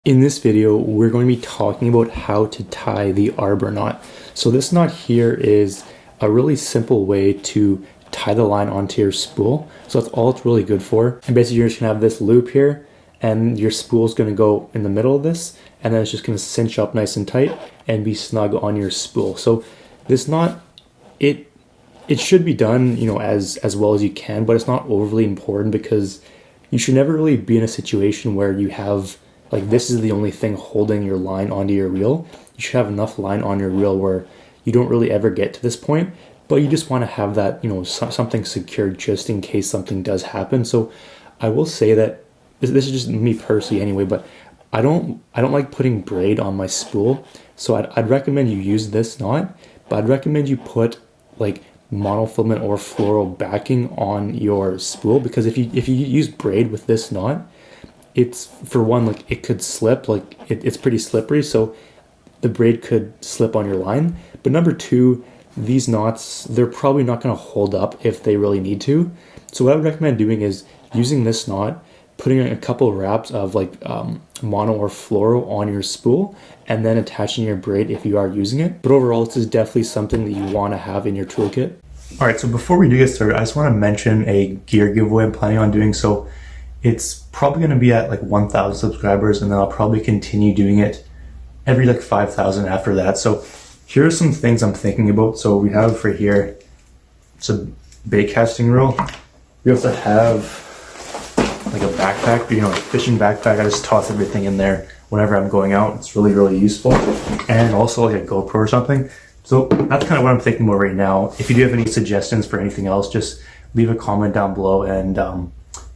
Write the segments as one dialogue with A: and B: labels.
A: In this video, we're going to be talking about how to tie the arbor knot. So this knot here is a really simple way to tie the line onto your spool. So that's all it's really good for. And basically you're just gonna have this loop here and your spool is gonna go in the middle of this, and then it's just gonna cinch up nice and tight and be snug on your spool. So this knot, it should be done, as well as you can, but it's not overly important because you should never really be in a situation where you have this is the only thing holding your line onto your reel. You should have enough line on your reel where you don't really ever get to this point, but you just want to have that, something secured just in case something does happen. So I will say that this is just me personally anyway, but I don't like putting braid on my spool. So I'd recommend you use this knot, but I'd recommend you put like monofilament or floral backing on your spool, because if you use braid with this knot, it's, for one, it could slip, it's pretty slippery, so the braid could slip on your line. But number two, these knots, they're probably not going to hold up if they really need to. So what I would recommend doing is using this knot, putting a couple wraps of mono or floral on your spool, and then attaching your braid if you are using it. But overall, this is definitely something that you want to have in your toolkit. All right, so before we do get started, I just want to mention a gear giveaway I'm planning on doing. So it's probably going to be at 1,000 subscribers, and then I'll probably continue doing it every 5,000 after that. So here are some things I'm thinking about. So we have for here, it's a bait casting reel. We also have a backpack, fishing backpack. I just toss everything in there whenever I'm going out. It's really, really useful. And also a GoPro or something. So that's kind of what I'm thinking about right now. If you do have any suggestions for anything else, just leave a comment down below and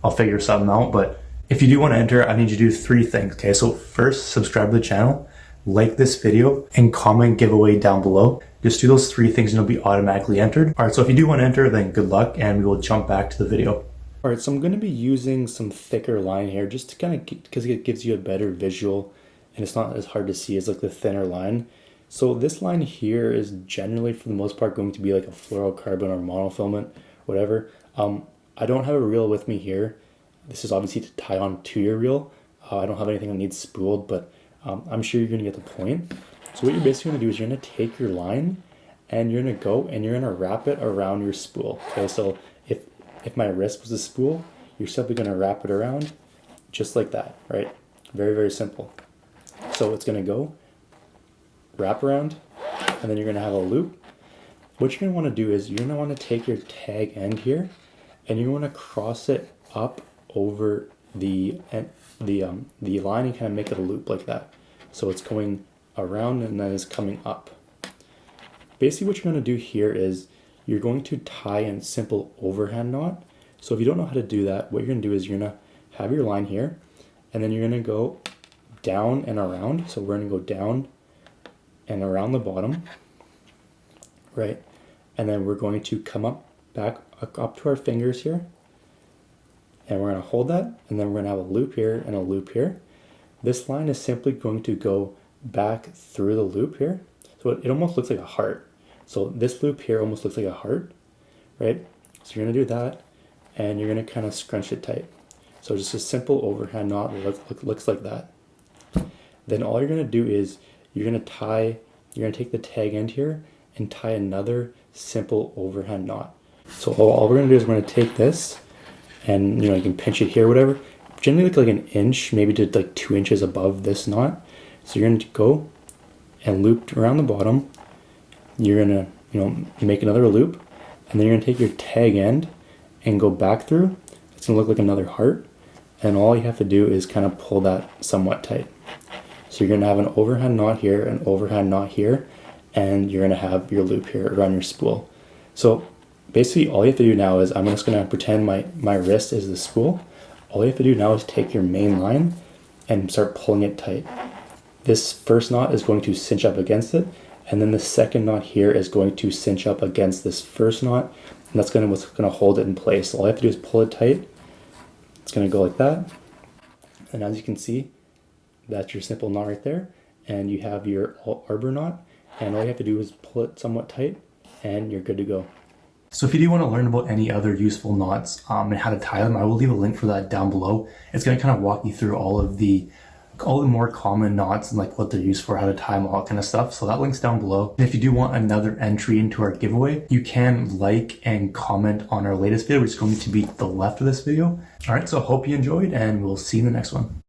A: I'll figure something out. But if you do want to enter, I need you to do 3 things. Okay, so first, subscribe to the channel, like this video, and comment giveaway down below. Just do those 3 things and you'll be automatically entered. All right, so if you do want to enter, then good luck, and we will jump back to the video. All right, so I'm going to be using some thicker line here just to kind of, because it gives you a better visual and it's not as hard to see as the thinner line. So this line here is generally, for the most part, going to be a fluorocarbon or monofilament, whatever. I don't have a reel with me here. This is obviously to tie on to your reel. I don't have anything that needs spooled, but I'm sure you're going to get the point. So what you're basically going to do is you're going to take your line and you're going to go and you're going to wrap it around your spool. Okay, so if my wrist was a spool, you're simply going to wrap it around just like that, right? Very, very simple. So it's going to go wrap around, and then you're going to have a loop. What you're going to want to do is you're going to want to take your tag end here and you want to cross it up over the line and kind of make it a loop like that. So it's going around and then it's coming up. Basically what you're going to do here is you're going to tie a simple overhand knot. So if you don't know how to do that, what you're going to do is you're going to have your line here, and then you're going to go down and around. So we're going to go down and around the bottom, right? And then we're going to come back up to our fingers here, and we're going to hold that, and then we're going to have a loop here and a loop here. This line is simply going to go back through the loop here. So it almost looks like a heart. So this loop here almost looks like a heart, right? So you're going to do that, and you're going to kind of scrunch it tight. So just a simple overhand knot looks like that. Then all you're going to do is you're going to take the tag end here and tie another simple overhand knot. So all we're going to do is we're going to take this, and you can pinch it here, whatever. Generally like an inch, maybe to 2 inches above this knot. So you're going to go and loop around the bottom. You're going to make another loop, and then you're going to take your tag end and go back through. It's going to look like another heart, and all you have to do is kind of pull that somewhat tight. So you're going to have an overhand knot here, an overhand knot here, and you're going to have your loop here around your spool. So basically all you have to do now is, I'm just going to pretend my wrist is the spool. All you have to do now is take your main line and start pulling it tight. This first knot is going to cinch up against it, and then the second knot here is going to cinch up against this first knot, and that's what's going to hold it in place. So all you have to do is pull it tight. It's going to go like that, and as you can see, that's your simple knot right there, and you have your arbor knot, and all you have to do is pull it somewhat tight and you're good to go. So if you do want to learn about any other useful knots and how to tie them, I will leave a link for that down below. It's going to kind of walk you through all of the all the more common knots and like what they're used for, how to tie them, all that kind of stuff. So that link's down below. And if you do want another entry into our giveaway, you can like and comment on our latest video, which is going to be to the left of this video. All right, so hope you enjoyed, and we'll see you in the next one.